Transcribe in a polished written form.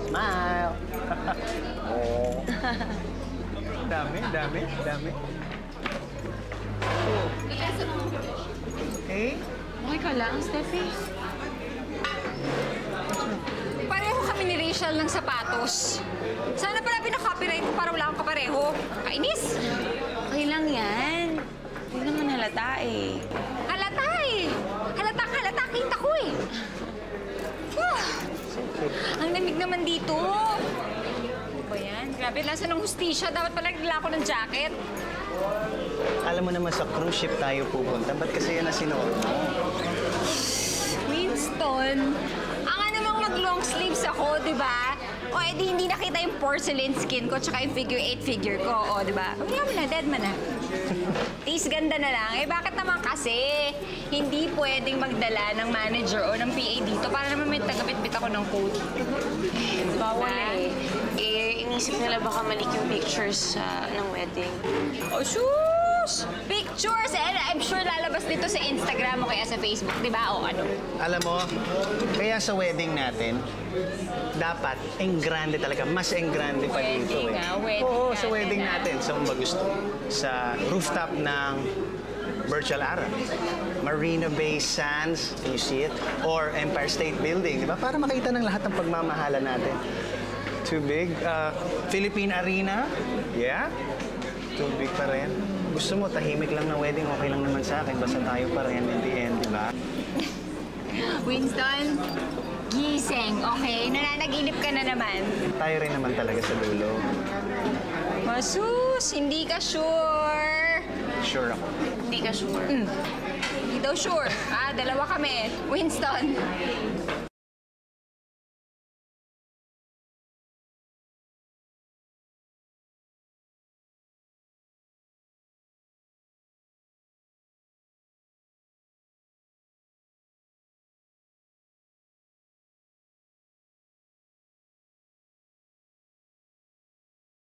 Smile! Oh. Dami. Oh. Hey? Okay ka lang, Steffi? Pareho kami ni Rachel ng sapatos. Sana pala pinaka-copyright ko para wala akong kapareho. Kainis! Okay lang yan. Hindi naman halata eh. Halata eh! Halata, kita ko eh! Ang lamig naman dito. Ano ba yan? Grabe, nasa ng hustisya. Dapat pala nagla ako ng jacket. Alam mo naman sa cruise ship tayo pupunta. Ba't kasi yan na sinuot mo? Winston, ang namang mag-long sleeves ako, di ba? O, edi hindi nakita yung porcelain skin ko tsaka yung figure 8 figure ko, o, di ba? Kaya mo na, dead man na. Tis, ganda na lang. Eh, bakit naman kasi hindi pwedeng magdala ng manager o ng PA dito para naman may tagabit-bit ako ng coat? Bawal eh. Inisip nila baka malik yung pictures ng wedding. Oh, sus! Pictures! Eh, I'm sure lalabas dito sa Instagram o kaya sa Facebook, di ba? O ano? Alam mo, kaya sa wedding natin, dapat engrande talaga. Mas engrande pa dito eh. Wedding Oo, sa natin, wedding natin. Saan ba gusto? Sa rooftop ng Virtual Ara. Marina Bay Sands, can you see it? Or Empire State Building, di ba? Para makita ng lahat ng pagmamahala natin. Too big. Philippine Arena, yeah? Too big pa rin. Gusto mo, tahimik lang na wedding, okay lang naman sa akin. Basta tayo pa rin in the end, di ba? Winston, gising, okay? Nananaginip ka na naman. Tayo rin naman talaga sa dulo. Masus, hindi ka sure. Sure ako. Hindi ka sure. Hindi daw sure. Dalawa kami. Winston.